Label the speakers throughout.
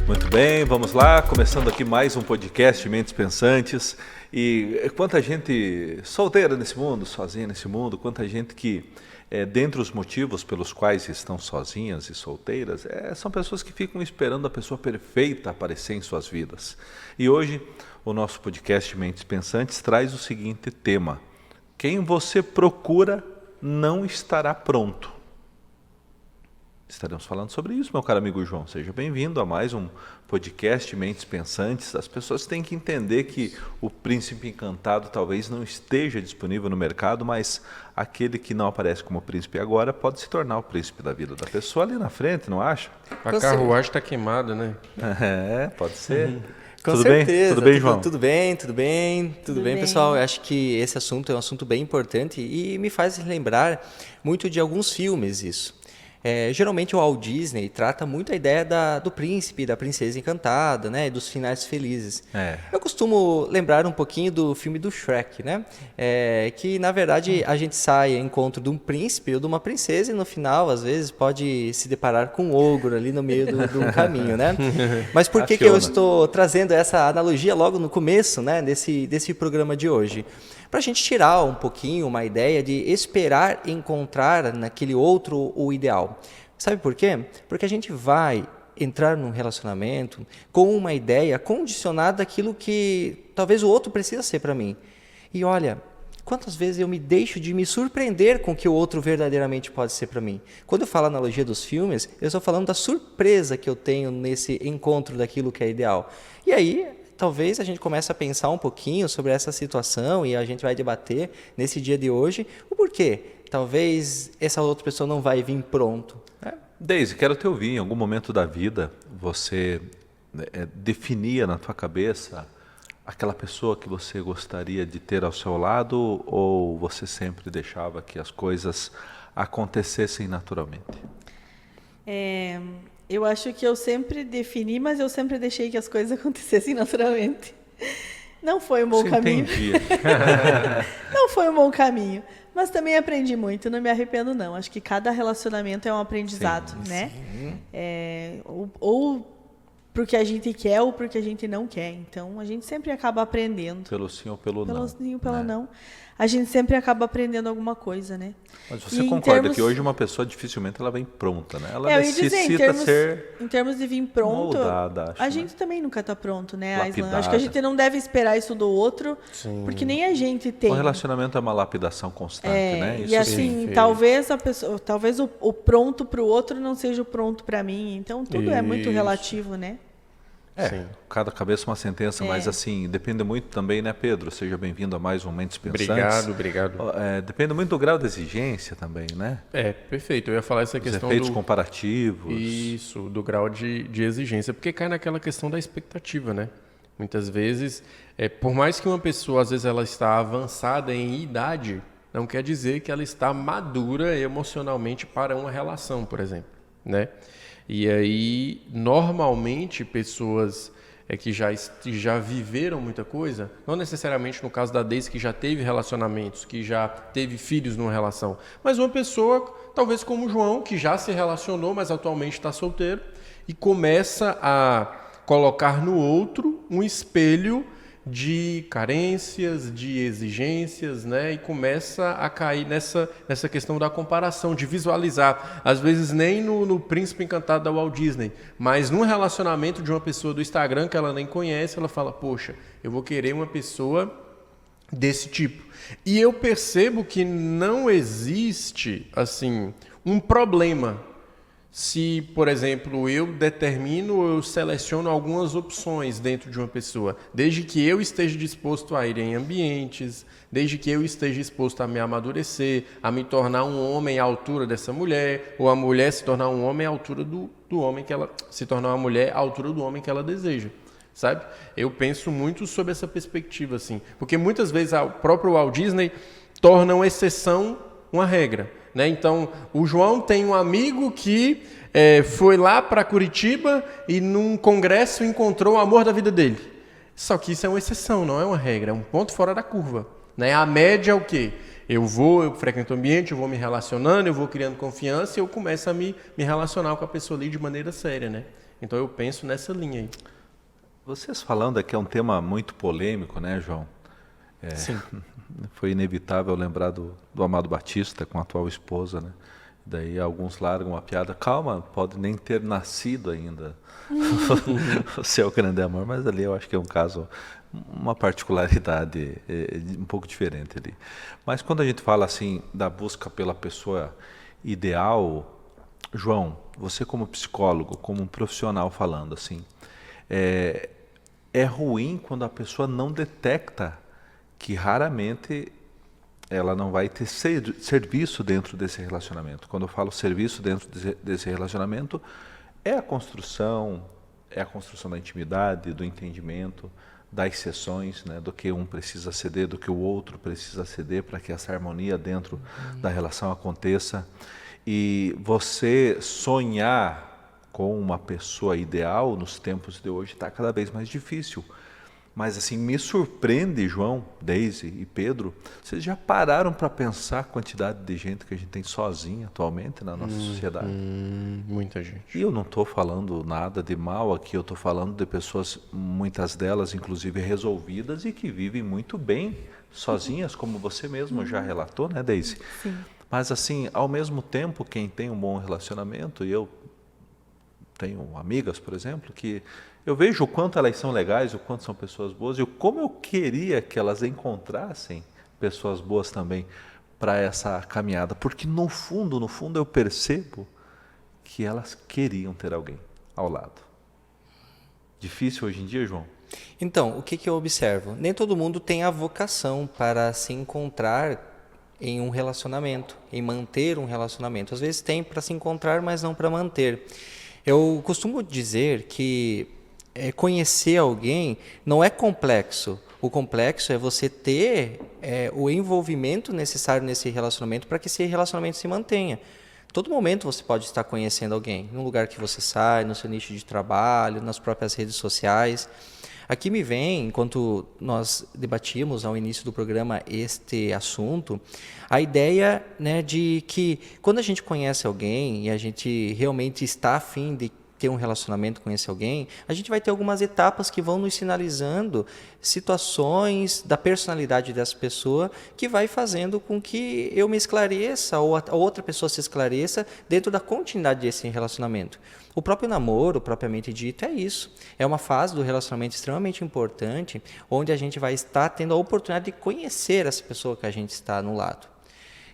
Speaker 1: Muito bem, vamos lá, começando aqui mais um podcast Mentes Pensantes. E quanta gente solteira nesse mundo, sozinha nesse mundo, quanta gente que, dentre os motivos pelos quais estão sozinhas e solteiras, são pessoas que ficam esperando a pessoa perfeita aparecer em suas vidas. E hoje o nosso podcast Mentes Pensantes traz o seguinte tema: quem você procura não estará pronto. Estaremos falando sobre isso, meu caro amigo João. Seja bem-vindo a mais um podcast Mentes Pensantes. As pessoas têm que entender que o príncipe encantado talvez não esteja disponível no mercado, mas aquele que não aparece como príncipe agora pode se tornar o príncipe da vida da pessoa ali na frente, não acha?
Speaker 2: A carruagem está queimada, né?
Speaker 1: Pode ser.
Speaker 3: Com
Speaker 1: tudo
Speaker 3: certeza.
Speaker 1: bem? Tudo bem, João?
Speaker 3: Tudo bem, pessoal. Eu acho que esse assunto é um assunto bem importante e me faz lembrar muito de alguns filmes isso. Geralmente o Walt Disney trata muito a ideia do príncipe, da princesa encantada, né, dos finais felizes. Eu costumo lembrar um pouquinho do filme do Shrek, né, que na verdade a gente sai ao encontro de um príncipe ou de uma princesa e no final às vezes pode se deparar com um ogro ali no meio do caminho, né? Mas por que eu estou trazendo essa analogia logo no começo, né, desse programa de hoje? Para a gente tirar um pouquinho uma ideia de esperar encontrar naquele outro o ideal. Sabe por quê? Porque a gente vai entrar num relacionamento com uma ideia condicionada àquilo que talvez o outro precisa ser para mim. E olha, quantas vezes eu me deixo de me surpreender com o que o outro verdadeiramente pode ser para mim. Quando eu falo a analogia dos filmes, eu estou falando da surpresa que eu tenho nesse encontro daquilo que é ideal. E aí, talvez a gente comece a pensar um pouquinho sobre essa situação e a gente vai debater nesse dia de hoje o porquê. Talvez essa outra pessoa não vai vir pronto.
Speaker 1: Deise, quero te ouvir. Em algum momento da vida você definia na tua cabeça aquela pessoa que você gostaria de ter ao seu lado ou você sempre deixava que as coisas acontecessem naturalmente?
Speaker 4: Eu acho que eu sempre defini, mas eu sempre deixei que as coisas acontecessem naturalmente. Não foi um bom caminho. Entendi. Não foi um bom caminho. Mas também aprendi muito, não me arrependo não. Acho que cada relacionamento é um aprendizado, sim, né? Sim. Ou porque a gente quer ou porque a gente não quer. Então, a gente sempre acaba aprendendo.
Speaker 1: Pelo sim ou pelo não.
Speaker 4: Pelo sim ou pelo não. A gente sempre acaba aprendendo alguma coisa, né?
Speaker 1: Mas você concorda que hoje uma pessoa dificilmente ela vem pronta, né? Ela necessita ser
Speaker 4: em termos de vir pronto,
Speaker 1: moldada,
Speaker 4: a gente também nunca está pronto, né, Aislan?
Speaker 1: Lapidada.
Speaker 4: Acho que a gente não deve esperar isso do outro, sim, porque nem a gente tem.
Speaker 1: O relacionamento é uma lapidação constante, né?
Speaker 4: Isso, e assim, talvez o pronto para o outro não seja o pronto para mim. Então, tudo é muito relativo, né?
Speaker 1: Cada cabeça uma sentença, mas assim, depende muito também, né, Pedro? Seja bem-vindo a mais um Mentes Pensantes.
Speaker 2: Obrigado.
Speaker 1: Depende muito do grau de exigência também, né?
Speaker 2: Perfeito. Eu ia falar essa questão
Speaker 1: efeitos comparativos.
Speaker 2: Isso, do grau de exigência, porque cai naquela questão da expectativa, né? Muitas vezes, por mais que uma pessoa, às vezes, ela está avançada em idade, não quer dizer que ela está madura emocionalmente para uma relação, por exemplo, né? E aí, normalmente, pessoas que já viveram muita coisa, não necessariamente no caso da Deise, que já teve relacionamentos, que já teve filhos numa relação, mas uma pessoa, talvez como o João, que já se relacionou, mas atualmente está solteiro, e começa a colocar no outro um espelho de carências, de exigências, né? E começa a cair nessa questão da comparação, de visualizar, às vezes nem no Príncipe Encantado da Walt Disney, mas num relacionamento de uma pessoa do Instagram que ela nem conhece, ela fala, poxa, eu vou querer uma pessoa desse tipo. E eu percebo que não existe, assim, um problema se, por exemplo, eu seleciono algumas opções dentro de uma pessoa, desde que eu esteja disposto a ir em ambientes, desde que eu esteja disposto a me amadurecer, a me tornar um homem à altura dessa mulher, ou a mulher se tornar um homem à altura do homem que ela se tornar uma mulher à altura do homem que ela deseja, sabe? Eu penso muito sobre essa perspectiva, assim, porque muitas vezes o próprio Walt Disney torna uma exceção uma regra, né? Então, o João tem um amigo que foi lá para Curitiba e num congresso encontrou o amor da vida dele. Só que isso é uma exceção, não é uma regra, é um ponto fora da curva, né? A média é o quê? eu frequento o ambiente, eu vou me relacionando, eu vou criando confiança e eu começo a me relacionar com a pessoa ali de maneira séria, né? Então eu penso nessa linha aí.
Speaker 1: Vocês falando aqui é um tema muito polêmico, né, João?
Speaker 2: Sim.
Speaker 1: Foi inevitável lembrar do Amado Batista com a atual esposa, né? Daí alguns largam a piada, calma, pode nem ter nascido ainda o seu grande amor, mas ali eu acho que é um caso, uma particularidade um pouco diferente ali. Mas quando a gente fala assim da busca pela pessoa ideal, João, você como psicólogo, como um profissional falando assim, é ruim quando a pessoa não detecta que raramente ela não vai ter serviço dentro desse relacionamento. Quando eu falo serviço dentro desse relacionamento, é a construção da intimidade, do entendimento, das sessões, né, do que um precisa ceder, do que o outro precisa ceder para que essa harmonia dentro da relação aconteça. E você sonhar com uma pessoa ideal nos tempos de hoje está cada vez mais difícil. Mas assim, me surpreende, João, Deise e Pedro, vocês já pararam para pensar a quantidade de gente que a gente tem sozinha atualmente na nossa sociedade?
Speaker 2: Muita gente.
Speaker 1: E eu não estou falando nada de mal aqui, eu estou falando de pessoas, muitas delas inclusive resolvidas e que vivem muito bem sozinhas, como você mesmo já relatou, né, Deise?
Speaker 4: Sim.
Speaker 1: Mas assim, ao mesmo tempo, quem tem um bom relacionamento, e eu tenho amigas, por exemplo, que eu vejo o quanto elas são legais, o quanto são pessoas boas, e como eu queria que elas encontrassem pessoas boas também para essa caminhada, porque no fundo eu percebo que elas queriam ter alguém ao lado. Difícil hoje em dia, João?
Speaker 3: Então, o que eu observo? Nem todo mundo tem a vocação para se encontrar em um relacionamento, em manter um relacionamento. Às vezes tem para se encontrar, mas não para manter. Eu costumo dizer que conhecer alguém não é complexo. O complexo é você ter o envolvimento necessário nesse relacionamento para que esse relacionamento se mantenha. Todo momento você pode estar conhecendo alguém, no lugar que você sai, no seu nicho de trabalho, nas próprias redes sociais. Aqui me vem, enquanto nós debatíamos ao início do programa este assunto, a ideia, né, de que quando a gente conhece alguém e a gente realmente está a fim de ter um relacionamento com esse alguém, a gente vai ter algumas etapas que vão nos sinalizando situações da personalidade dessa pessoa que vai fazendo com que eu me esclareça ou a outra pessoa se esclareça dentro da continuidade desse relacionamento. O próprio namoro, propriamente dito, é isso. É uma fase do relacionamento extremamente importante, onde a gente vai estar tendo a oportunidade de conhecer essa pessoa que a gente está no lado.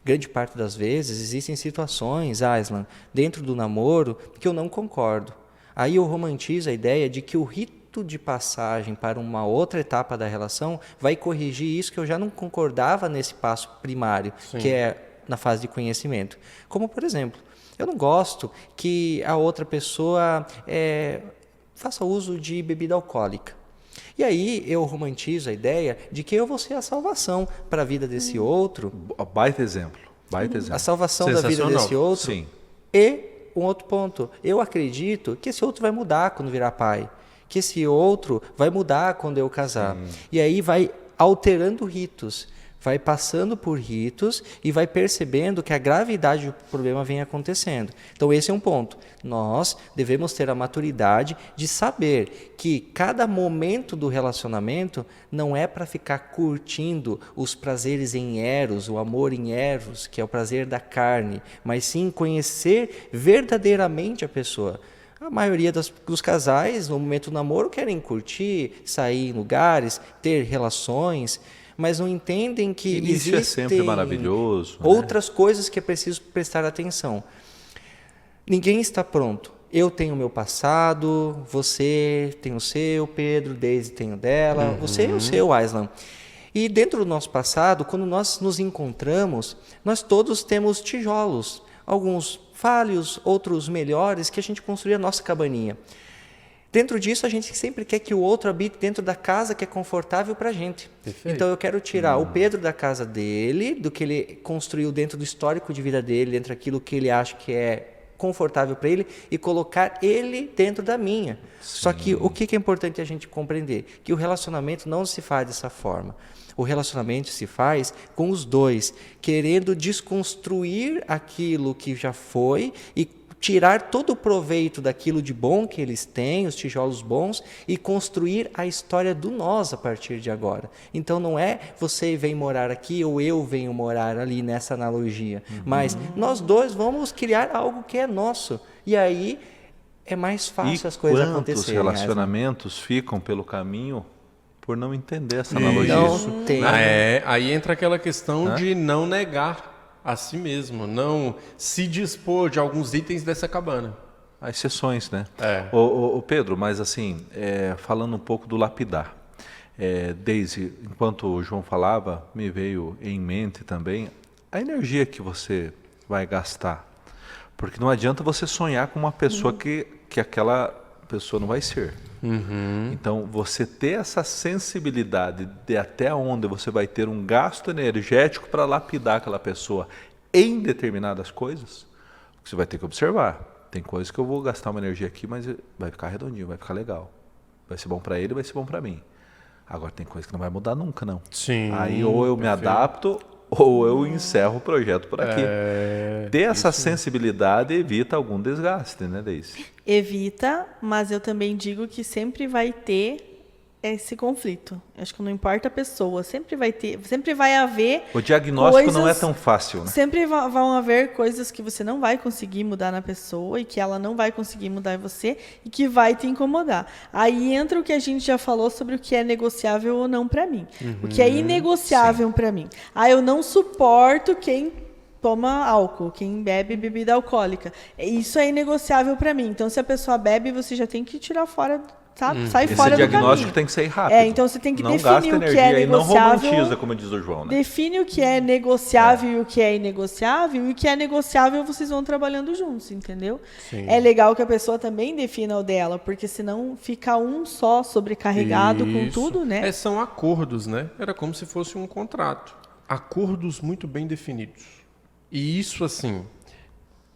Speaker 3: Grande parte das vezes existem situações, Aislan, dentro do namoro que eu não concordo. Aí eu romantizo a ideia de que o rito de passagem para uma outra etapa da relação vai corrigir isso que eu já não concordava nesse passo primário, Sim. que é na fase de conhecimento. Como, por exemplo, eu não gosto que a outra pessoa faça uso de bebida alcoólica. E aí eu romantizo a ideia de que eu vou ser a salvação para a vida desse outro.
Speaker 1: Baita exemplo. A
Speaker 3: salvação da vida desse outro.
Speaker 1: Sim.
Speaker 3: E um outro ponto. Eu acredito que esse outro vai mudar quando virar pai. Que esse outro vai mudar quando eu casar. Sim. E aí vai alterando ritos. Vai passando por ritos e vai percebendo que a gravidade do problema vem acontecendo. Então esse é um ponto. Nós devemos ter a maturidade de saber que cada momento do relacionamento não é para ficar curtindo os prazeres em eros, o amor em eros, que é o prazer da carne, mas sim conhecer verdadeiramente a pessoa. A maioria dos casais, no momento do namoro, querem curtir, sair em lugares, ter relações, mas não entendem que
Speaker 1: existem é sempre maravilhoso,
Speaker 3: outras coisas que é preciso prestar atenção. Ninguém está pronto. Eu tenho o meu passado, você tem o seu, Pedro, Deise tem o dela, você tem o seu, Aislan. E dentro do nosso passado, quando nós nos encontramos, nós todos temos tijolos, alguns falhos, outros melhores, que a gente construiu a nossa cabaninha. Dentro disso, a gente sempre quer que o outro habite dentro da casa que é confortável para a gente. Perfeito. Então, eu quero tirar o Pedro da casa dele, do que ele construiu dentro do histórico de vida dele, dentro daquilo que ele acha que é confortável para ele e colocar ele dentro da minha. Sim. Só que o que é importante a gente compreender? Que o relacionamento não se faz dessa forma. O relacionamento se faz com os dois, querendo desconstruir aquilo que já foi e tirar todo o proveito daquilo de bom que eles têm, os tijolos bons, e construir a história do nós a partir de agora. Então não é você vem morar aqui ou eu venho morar ali nessa analogia, mas nós dois vamos criar algo que é nosso. E aí é mais fácil as coisas acontecerem.
Speaker 1: Quantos relacionamentos ficam pelo caminho por não entender essa analogia?
Speaker 3: Não tem.
Speaker 2: Aí entra aquela questão de não negar a si mesmo, não se dispor de alguns itens dessa cabana.
Speaker 1: Há exceções, né? Ô Pedro, mas assim, falando um pouco do lapidar. Daisy, enquanto o João falava, me veio em mente também a energia que você vai gastar. Porque não adianta você sonhar com uma pessoa que aquela pessoa não vai ser. Então, você ter essa sensibilidade de até onde você vai ter um gasto energético para lapidar aquela pessoa em determinadas coisas, você vai ter que observar. Tem coisas que eu vou gastar uma energia aqui, mas vai ficar redondinho, vai ficar legal. Vai ser bom para ele, vai ser bom para mim. Agora, tem coisas que não vai mudar nunca, não.
Speaker 2: Sim.
Speaker 1: Aí ou eu me adapto ou eu encerro o projeto por aqui. Ter essa sensibilidade evita algum desgaste, né, Daisy?
Speaker 4: Evita, mas eu também digo que sempre vai ter esse conflito. Acho que não importa a pessoa, sempre vai haver.
Speaker 1: O diagnóstico não é tão fácil, né?
Speaker 4: Sempre vão haver coisas que você não vai conseguir mudar na pessoa e que ela não vai conseguir mudar em você e que vai te incomodar. Aí entra o que a gente já falou sobre o que é negociável ou não para mim. O que é inegociável para mim. Eu não suporto quem toma álcool, quem bebe bebida alcoólica. Isso é inegociável para mim. Então, se a pessoa bebe, você já tem que tirar fora, sabe? Sai fora do caminho. Esse
Speaker 1: diagnóstico tem que ser rápido.
Speaker 4: Então você tem que definir o que é negociável.
Speaker 1: Não romantiza, como diz o João, né?
Speaker 4: Define o que é negociável e o que é inegociável. E o que é negociável, vocês vão trabalhando juntos, entendeu? Sim. É legal que a pessoa também defina o dela, porque senão fica um só sobrecarregado com tudo, né?
Speaker 2: São acordos, né? Era como se fosse um contrato. Acordos muito bem definidos. E isso, assim,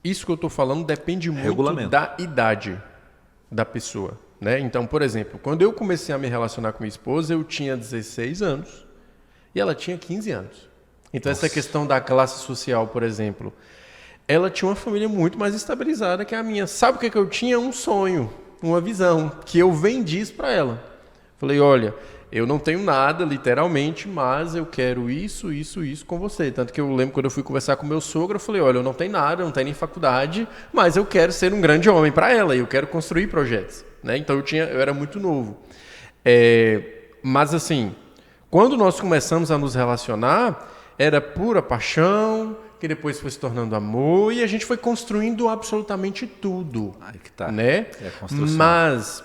Speaker 2: isso que eu estou falando depende muito da idade da pessoa, né? Então, por exemplo, quando eu comecei a me relacionar com minha esposa, eu tinha 16 anos e ela tinha 15 anos. Então, essa questão da classe social, por exemplo, ela tinha uma família muito mais estabilizada que a minha. Sabe o que eu tinha? Um sonho, uma visão, que eu vendi isso para ela. Falei, olha, eu não tenho nada, literalmente, mas eu quero isso com você. Tanto que eu lembro quando eu fui conversar com meu sogro, eu falei, olha, eu não tenho nada, eu não tenho nem faculdade, mas eu quero ser um grande homem para ela e eu quero construir projetos, né? Então eu era muito novo. Mas assim, quando nós começamos a nos relacionar, era pura paixão, que depois foi se tornando amor, e a gente foi construindo absolutamente tudo.
Speaker 1: Aí que tá.
Speaker 2: Né?
Speaker 1: É a construção.
Speaker 2: Mas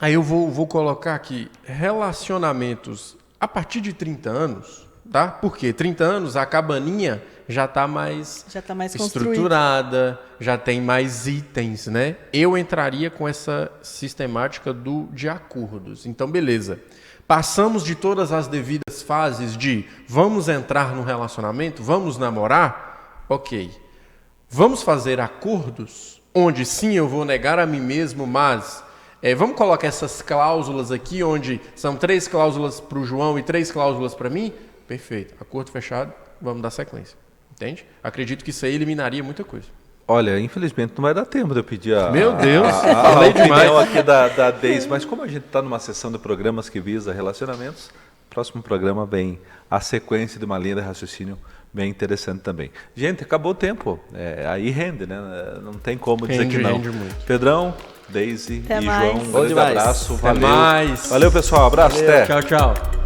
Speaker 2: aí eu vou colocar aqui relacionamentos a partir de 30 anos, tá? Porque 30 anos a cabaninha já está mais estruturada, já tem mais itens, né? Eu entraria com essa sistemática de acordos. Então, beleza. Passamos de todas as devidas fases de vamos entrar no relacionamento, vamos namorar, ok. Vamos fazer acordos onde sim eu vou negar a mim mesmo, mas vamos colocar essas cláusulas aqui, onde são 3 cláusulas para o João e 3 cláusulas para mim? Perfeito. Acordo fechado, vamos dar sequência. Entende? Acredito que isso aí eliminaria muita coisa.
Speaker 1: Olha, infelizmente não vai dar tempo de eu pedir a
Speaker 2: opinião
Speaker 1: aqui da Daisy, mas como a gente está numa sessão de programas que visa relacionamentos, próximo programa vem a sequência de uma linha de raciocínio bem interessante também. Gente, acabou o tempo. Aí rende, né? Não tem como dizer que não.
Speaker 2: Muito.
Speaker 1: Pedrão, Daisy
Speaker 4: até
Speaker 1: e
Speaker 4: mais.
Speaker 1: João, um grande abraço.
Speaker 2: Valeu.
Speaker 1: Valeu, pessoal. Abraço. Até.
Speaker 2: Tchau, tchau.